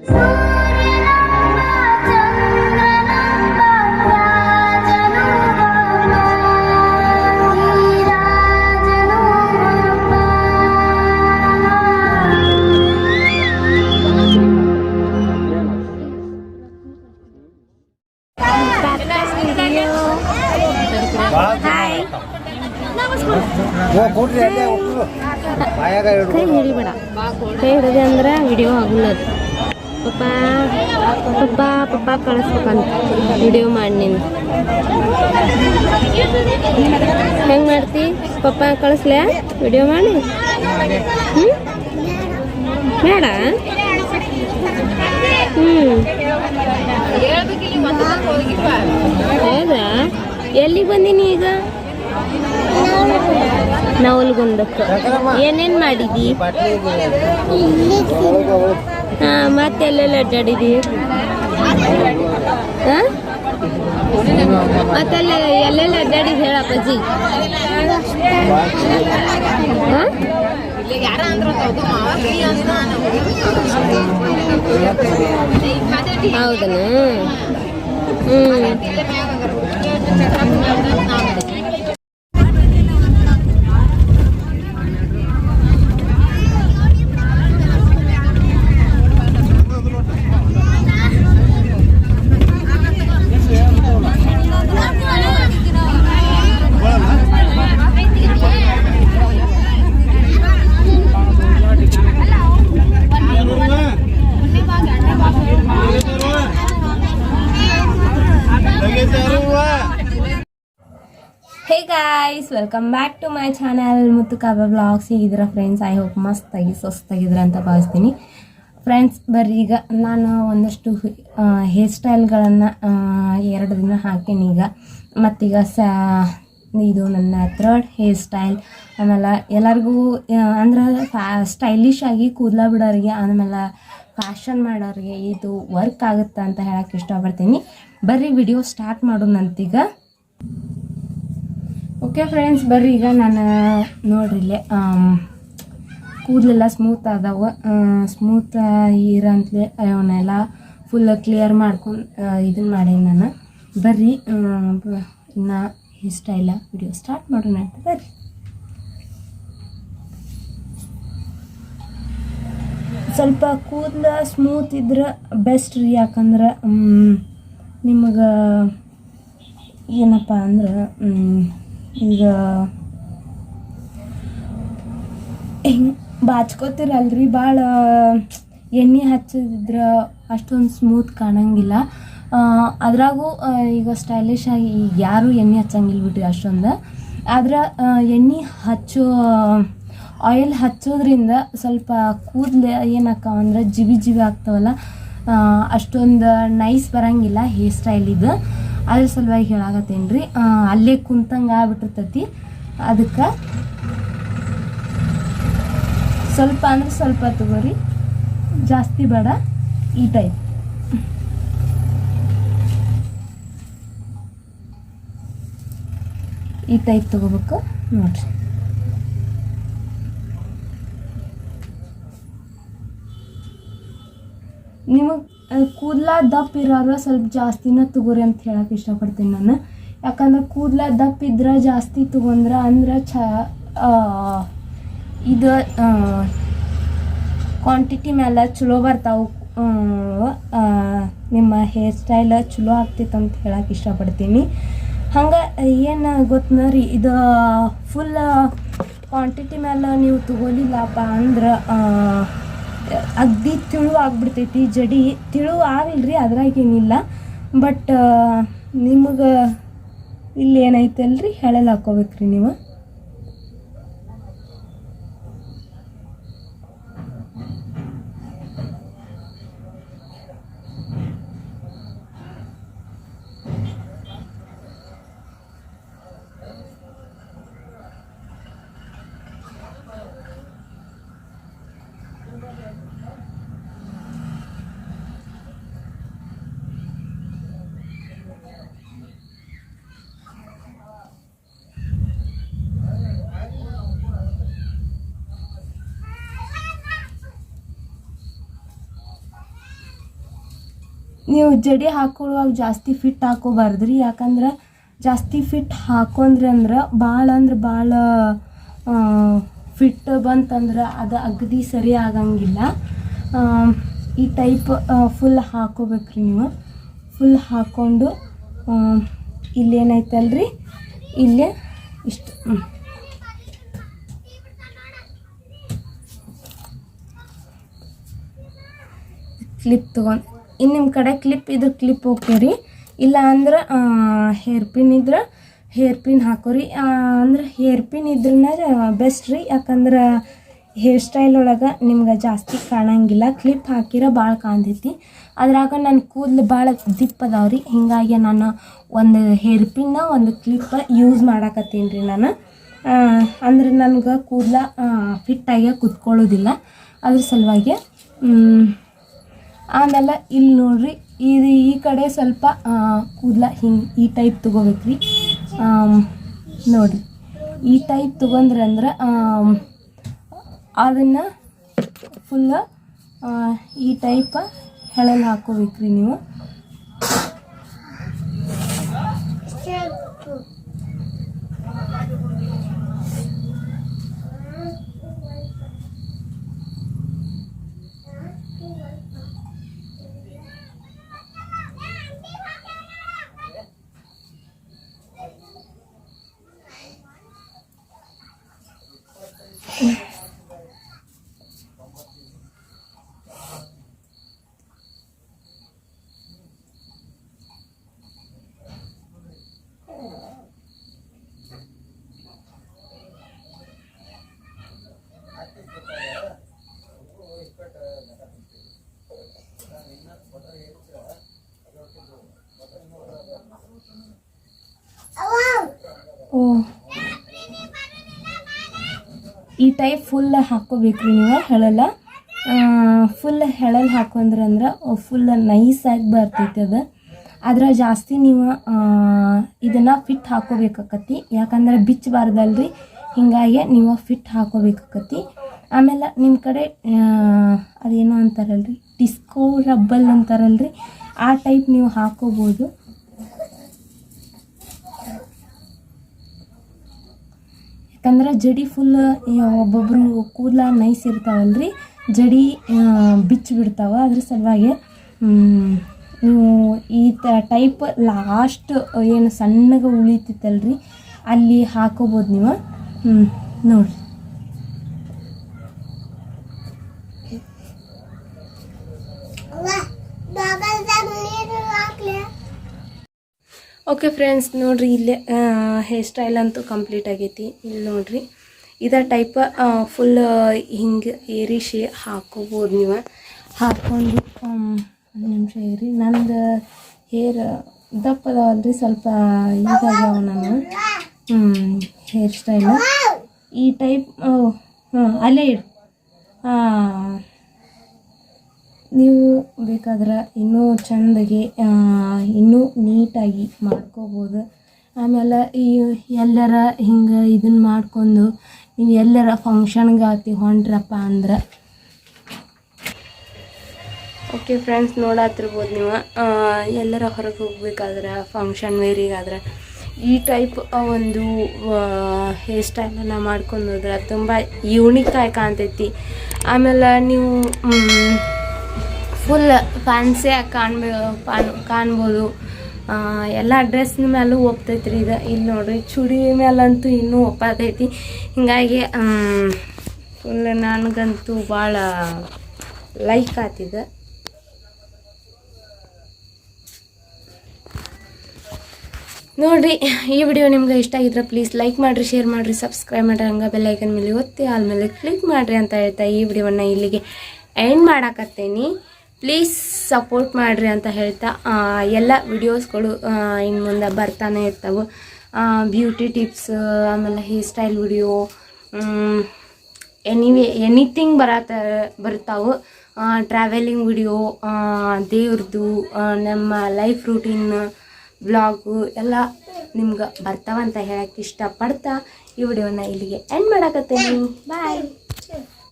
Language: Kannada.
ಕೈ ಹಿಡಿಬೇಡ, ಕೈ ಹಿಡಿದೆ ಅಂದ್ರೆ ವಿಡಿಯೋ ಆಗುಲ್ಲ. ಪಪ್ಪ ಪಪ್ಪ ಪಪ್ಪ ಕಳಿಸ್ಬೇಕಂತ ವಿಡಿಯೋ ಮಾಡಿ. ನೀನು ಹೆಂಗೆ ಮಾಡ್ತಿ? ಪಪ್ಪ ಕಳಿಸ್ಲ ವಿಡಿಯೋ ಮಾಡಿ? ಬೇಡ. ಹೌದಾ? ಎಲ್ಲಿಗೆ ಬಂದೀನಿ ಈಗ? ನವಲ್ಗುಂದಕ್ಕೆ. ಏನೇನು ಮಾಡಿದಿ? ಹಾಂ, ಮತ್ತೆ ಎಲ್ಲೆಲ್ಲ ಅಡ್ಡಾಡಿದಿ? ಹಾಂ, ಮತ್ತೆಲ್ಲ ಎಲ್ಲೆಲ್ಲ ಅಡ್ಡಾಡಿದ್ ಹೇಳಪ್ಪಾಜಿ? ಹಾಂ, ಹೌದನ? Hey guys, welcome back to my channel Muthu Kavya vlogs. ಹೇಗಿದ್ದೀರಾ ಫ್ರೆಂಡ್ಸ್? ಐ ಹೋಪ್ ಮಸ್ತಾಗಿ ಸ್ವಸ್ತಾಗಿದ್ದೀರ ಅಂತ ಭಾವಿಸ್ತೀನಿ ಫ್ರೆಂಡ್ಸ್. ಬರ್ರಿ, ಈಗ ನಾನು ಒಂದಷ್ಟು ಹೇರ್ ಸ್ಟೈಲ್ಗಳನ್ನು 2 ದಿನ ಹಾಕೀನಿ ಈಗ. ಮತ್ತೀಗ ಇದು ನನ್ನ 3rd ಹೇರ್ ಸ್ಟೈಲ್. ಆಮೇಲೆ ಎಲ್ಲರಿಗೂ ಅಂದ್ರೆ ಸ್ಟೈಲಿಶ್ ಆಗಿ ಕೂದಲ ಬಿಡೋರಿಗೆ, ಆಮೇಲೆ ಫ್ಯಾಷನ್ ಮಾಡೋರಿಗೆ ಇದು ವರ್ಕ್ ಆಗುತ್ತೆ ಅಂತ ಹೇಳಕ್ಕೆ ಇಷ್ಟಪಡ್ತೀನಿ. ಬರ್ರಿ ವಿಡಿಯೋ ಸ್ಟಾರ್ಟ್ ಮಾಡೋಣಂತೀಗ. ಓಕೆ ಫ್ರೆಂಡ್ಸ್, ಬರ್ರಿ ಈಗ ನಾನು ನೋಡ್ರಿ ಇಲ್ಲೇ ಕೂದಲೆಲ್ಲ ಸ್ಮೂತ್ ಆದವು. ಸ್ಮೂತ್ ಇರಂತಲೇ ಅವನ್ನೆಲ್ಲ ಫುಲ್ ಕ್ಲಿಯರ್ ಮಾಡ್ಕೊಂಡು ಇದನ್ನು ಮಾಡೀನಿ ನಾನು. ಬರ್ರಿ ಇನ್ನು ಹೇರ್ ಸ್ಟೈಲ ವಿಡಿಯೋ ಸ್ಟಾರ್ಟ್ ಮಾಡೋಣ ಅಂತ ಬರ್ರಿ. ಸ್ವಲ್ಪ ಕೂದಲ ಸ್ಮೂತ್ ಇದ್ರೆ ಬೆಸ್ಟ್ ರೀ. ಯಾಕಂದ್ರೆ ನಿಮಗೆ ಏನಪ್ಪ ಅಂದ್ರೆ ಈಗ ಹಿಂಗೆ ಬಾಚ್ಕೋತಿರಲ್ರಿ, ಭಾಳ ಎಣ್ಣೆ ಹಚ್ಚಿದ್ರೆ ಅಷ್ಟೊಂದು ಸ್ಮೂತ್ ಕಾಣಂಗಿಲ್ಲ. ಅದ್ರಾಗೂ ಈಗ ಸ್ಟೈಲಿಶ್ ಆಗಿ ಈಗ ಯಾರೂ ಎಣ್ಣೆ ಹಚ್ಚಂಗಿಲ್ಲ ಬಿಡ್ರಿ ಅಷ್ಟೊಂದು. ಆದ್ರೆ ಎಣ್ಣೆ ಆಯಿಲ್ ಹಚ್ಚೋದ್ರಿಂದ ಸ್ವಲ್ಪ ಕೂದಲು ಏನಕ್ಕ ಅಂದ್ರೆ ಜಿವಿ ಆಗ್ತಾವಲ್ಲ, ಅಷ್ಟೊಂದು ನೈಸ್ ಬರಂಗಿಲ್ಲ ಹೇರ್ ಸ್ಟೈಲ್ ಇದು. ಅದ್ರ ಸಲುವಾಗಿ ಹೇಳಾಕತ್ತೇನು ರೀ, ಅಲ್ಲೇ ಕುಂತಂಗೆ ಆಗ್ಬಿಟ್ಟಿರ್ತೈತಿ. ಅದಕ್ಕೆ ಸ್ವಲ್ಪ ಅಂದ್ರೆ ಸ್ವಲ್ಪ ತಗೋರಿ, ಜಾಸ್ತಿ ಬೇಡ. ಈ ಟೈಪ್ ತಗೋಬೇಕು ನೋಡ್ರಿ. ನಿಮಗೆ ಕೂದಲ ದಪ್ಪ ಇರೋರು ಸ್ವಲ್ಪ ಜಾಸ್ತಿನ ತಗೋರಿ ಅಂತ ಹೇಳಕ್ಕೆ ಇಷ್ಟಪಡ್ತೀನಿ ನಾನು. ಯಾಕಂದ್ರೆ ಕೂದಲ ದಪ್ಪ ಇದ್ರೆ ಜಾಸ್ತಿ ತಗೊಂಡ್ರೆ ಅಂದ್ರೆ ಇದು ಕ್ವಾಂಟಿಟಿ ಮೇಲೆ ಚಲೋ ಬರ್ತಾವೆ. ನಿಮ್ಮ ಹೇರ್ ಸ್ಟೈಲ್ ಚಲೋ ಆಗ್ತೈತೆ ಅಂತ ಹೇಳಕ್ಕೆ ಇಷ್ಟಪಡ್ತೀನಿ. ಹಂಗೆ ಏನು ಗೊತ್ತನ ರೀ, ಇದು ಫುಲ್ ಕ್ವಾಂಟಿಟಿ ಮೇಲೆ ನೀವು ತಗೊಲಿಲ್ಲಪ್ಪ ಅಂದ್ರೆ ಅಗ್ದಿ ತಿಳು ಆಗ್ಬಿಡ್ತೈತಿ. ಜಡಿ ತಿಳು ಆಗಿಲ್ರಿ, ಅದ್ರಾಗೇನಿಲ್ಲ. ಬಟ್ ನಿಮಗೆ ಇಲ್ಲಿ ಏನೈತಲ್ರಿ, ಹೆಳೆಲ್ ಹಾಕೋಬೇಕ್ರಿ ನೀವು. ನೀವು ಜಡೆ ಹಾಕೊಳ್ಳುವಾಗ ಜಾಸ್ತಿ ಫಿಟ್ ಹಾಕೋಬಾರ್ದ್ರಿ. ಯಾಕಂದ್ರೆ ಜಾಸ್ತಿ ಫಿಟ್ ಹಾಕೊಂಡ್ರಿ ಅಂದ್ರೆ ಭಾಳ ಫಿಟ್ ಬಂತಂದ್ರೆ ಅದು ಅಗದಿ ಸರಿ ಆಗಂಗಿಲ್ಲ. ಈ ಟೈಪ್ ಫುಲ್ ಹಾಕೋಬೇಕ್ರಿ ನೀವು. ಫುಲ್ ಹಾಕ್ಕೊಂಡು ಇಲ್ಲೇನೈತಲ್ರಿ ಇಲ್ಲೇ ಇಷ್ಟು ಕ್ಲಿಪ್ ತೊಗೊಂಡು ಇನ್ನು ನಿಮ್ಮ ಕಡೆ ಕ್ಲಿಪ್ ಇದ್ರೆ ಕ್ಲಿಪ್ ಹೋಗ್ತೀರಿ. ಇಲ್ಲ ಅಂದ್ರೆ ಹೇರ್ ಪಿನ್ ಇದ್ರೆ ಹೇರ್ ಪಿನ್ ಹಾಕೋರಿ. ಅಂದ್ರೆ ಹೇರ್ ಪಿನ್ ಇದ್ರನ್ನ ಬೆಸ್ಟ್ ರೀ. ಯಾಕಂದ್ರೆ ಹೇರ್ ಸ್ಟೈಲ್ ಒಳಗೆ ನಿಮ್ಗೆ ಜಾಸ್ತಿ ಕಾಣಂಗಿಲ್ಲ. ಕ್ಲಿಪ್ ಹಾಕಿರೋ ಭಾಳ ಕಾಣ್ತೈತಿ. ಅದ್ರಾಗ ನನ್ನ ಕೂದಲು ಭಾಳ ದಿಪ್ಪ ಅದಾವ್ರಿ. ಹೀಗಾಗಿ ನಾನು ಒಂದು ಹೇರ್ ಪಿನ್ನ ಒಂದು ಕ್ಲಿಪ್ಪ ಯೂಸ್ ಮಾಡಾಕತ್ತೀನಿ ರೀ ನಾನು. ಅಂದ್ರೆ ನನಗೆ ಕೂದಲ ಫಿಟ್ಟಾಗಿ ಕುತ್ಕೊಳ್ಳೋದಿಲ್ಲ, ಅದ್ರ ಸಲುವಾಗಿ. ಆಮೇಲೆ ಇಲ್ಲಿ ನೋಡ್ರಿ, ಈ ಕಡೆ ಸ್ವಲ್ಪ ಕೂದಲ ಹಿಂಗೆ ಈ ಟೈಪ್ ತೊಗೋಬೇಕ್ರಿ. ನೋಡಿರಿ, ಈ ಟೈಪ್ ತೊಗೊಂಡ್ರೆ ಅಂದ್ರೆ ಅದನ್ನು ಫುಲ್ಲ ಈ ಟೈಪ ಹೆಳಲ್ಲಿ ಹಾಕೋಬೇಕ್ರಿ ನೀವು. ಈ ಟೈಪ್ ಫುಲ್ ಹಾಕ್ಕೋಬೇಕ್ರಿ ನೀವು ಹೆಳಲ್ಲ. ಫುಲ್ ಹೆಳಲ್ಲಿ ಹಾಕೊಂಡ್ರೆ ಅಂದ್ರೆ ಫುಲ್ ನೈಸಾಗಿ ಬರ್ತೈತೆ ಅದು. ಆದ್ರೆ ಜಾಸ್ತಿ ನೀವು ಇದನ್ನು ಫಿಟ್ ಹಾಕೋಬೇಕಾಕತಿ. ಯಾಕಂದ್ರೆ ಬಿಚ್ಚಬಾರ್ದಲ್ರಿ, ಹೀಗಾಗಿ ನೀವು ಫಿಟ್ ಹಾಕೋಬೇಕಾಕತಿ. ಆಮೇಲೆ ನಿಮ್ಮ ಕಡೆ ಅದೇನೋ ಅಂತಾರಲ್ರಿ, ಡಿಸ್ಕೋ ರಬ್ಬಲ್ ಅಂತಾರಲ್ರಿ, ಆ ಟೈಪ್ ನೀವು ಹಾಕೋಬೋದು. ಯಾಕಂದ್ರೆ ಜಡಿ ಫುಲ್ ಒಬ್ಬೊಬ್ಬರು ಕೂದಲ ನೈಸ್ ಇರ್ತಾವಲ್ರಿ, ಜಡಿ ಬಿಚ್ಚಿ ಬಿಡ್ತಾವೆ. ಅದ್ರ ಸಲುವಾಗಿ ನೀವು ಈ ಟೈಪ್ ಲಾಸ್ಟ್ ಏನು ಸಣ್ಣಗೆ ಉಳಿತೈತಲ್ರಿ ಅಲ್ಲಿ ಹಾಕೋಬೋದು ನೀವು. ನೋಡಿರಿ, ಓಕೆ ಫ್ರೆಂಡ್ಸ್, ನೋಡಿರಿ ಇಲ್ಲೇ ಹೇರ್ ಸ್ಟೈಲ್ ಅಂತೂ ಕಂಪ್ಲೀಟ್ ಆಗೈತಿ. ಇಲ್ಲಿ ನೋಡಿರಿ, ಇದೇ ಟೈಪ್ ಫುಲ್ ಹಿಂಗೆ ಏರಿಸಿ ಹಾಕೋಬೋದು ನೀವು. ಹಾಕ್ಕೊಂಡು ಒಂದು ನಿಮಿಷ ಇರಿ, ನಂದು ಹೇರ್ ದಪ್ಪ ಅದಾವಲ್ರಿ, ಸ್ವಲ್ಪ ಇದಾಗ್ಯಾವ ನಾನು ಹೇರ್ ಸ್ಟೈಲು ಈ ಟೈಪ್. ಅಲ್ಲೇ ಇಡು. ನೀವು ಬೇಕಾದ್ರೆ ಇನ್ನೂ ಚೆಂದಾಗಿ ಇನ್ನೂ ನೀಟಾಗಿ ಮಾಡ್ಕೋಬೋದು. ಆಮೇಲೆ ಈ ಎಲ್ಲರ ಹಿಂಗೆ ಇದನ್ನು ಮಾಡ್ಕೊಂಡು ನೀವು ಎಲ್ಲರ ಫಂಕ್ಷನ್ಗೆ ಹೊಂಟ್ರಪ್ಪ ಅಂದ್ರೆ. ಓಕೆ ಫ್ರೆಂಡ್ಸ್, ನೋಡತ್ತಿರ್ಬೋದು ನೀವು, ಎಲ್ಲರ ಹೊರಗೆ ಹೋಗ್ಬೇಕಾದ್ರೆ ಫಂಕ್ಷನ್ ವೇರಿಗಾದ್ರೆ ಈ ಟೈಪ್ ಒಂದು ಹೇರ್ ಸ್ಟೈಲನ್ನು ಮಾಡ್ಕೊಂಡು ಹೋದ್ರೆ ತುಂಬ ಯೂನಿಕಾಗಿ ಕಾಣ್ತೈತಿ. ಆಮೇಲೆ ನೀವು ಫುಲ್ ಫ್ಯಾನ್ಸಿಯಾಗಿ ಕಾಣ್ಬೋದು. ಎಲ್ಲ ಡ್ರೆಸ್ನ ಮೇಲೂ ಒಪ್ತೈತ್ರಿ ಇದು. ಇಲ್ಲಿ ನೋಡ್ರಿ, ಚೂಡಿ ಮೇಲಂತೂ ಇನ್ನೂ ಒಪ್ಪತೈತಿ. ಹೀಗಾಗಿ ಫುಲ್ ನನಗಂತೂ ಭಾಳ ಲೈಕ್ ಆತಿದೆ. ನೋಡಿರಿ, ಈ ವಿಡಿಯೋ ನಿಮ್ಗೆ ಇಷ್ಟ ಆಗಿದ್ರೆ ಪ್ಲೀಸ್ ಲೈಕ್ ಮಾಡಿರಿ, ಶೇರ್ ಮಾಡಿರಿ, ಸಬ್ಸ್ಕ್ರೈಬ್ ಮಾಡಿರಿ, ಹಂಗೆ ಬೆಲ್ಲೈಕನ್ ಮೇಲೆ ಒತ್ತಿ ಆದ್ಮೇಲೆ ಕ್ಲಿಕ್ ಮಾಡಿರಿ ಅಂತ ಹೇಳ್ತಾ ಈ ವಿಡಿಯೋವನ್ನು ಇಲ್ಲಿಗೆ ಎಂಡ್ ಮಾಡಾಕತ್ತೇನಿ. ಪ್ಲೀಸ್ ಸಪೋರ್ಟ್ ಮಾಡಿರಿ ಅಂತ ಹೇಳ್ತಾ ಎಲ್ಲ ವಿಡಿಯೋಸ್ಗಳು ಇನ್ನು ಮುಂದೆ ಬರ್ತಾನೆ ಇರ್ತವೆ. ಬ್ಯೂಟಿ ಟಿಪ್ಸ್, ಆಮೇಲೆ ಹೇರ್ ಸ್ಟೈಲ್ ವಿಡಿಯೋ, ಎನಿಥಿಂಗ್ ಬರ್ತಾವೆ. ಟ್ರಾವೆಲಿಂಗ್ ವಿಡಿಯೋ, ದೇವ್ರದ್ದು, ನಮ್ಮ ಲೈಫ್ ರೂಟೀನ್ ವ್ಲಾಗು ಎಲ್ಲ ನಿಮ್ಗೆ ಬರ್ತಾವಂತ ಹೇಳಕ್ಕೆ ಇಷ್ಟಪಡ್ತಾ ಈ ವಿಡಿಯೋನ ಇಲ್ಲಿಗೆ ಎಂಡ್ ಮಾಡಾಕತ್ತೇನಿ. ಬಾಯ್.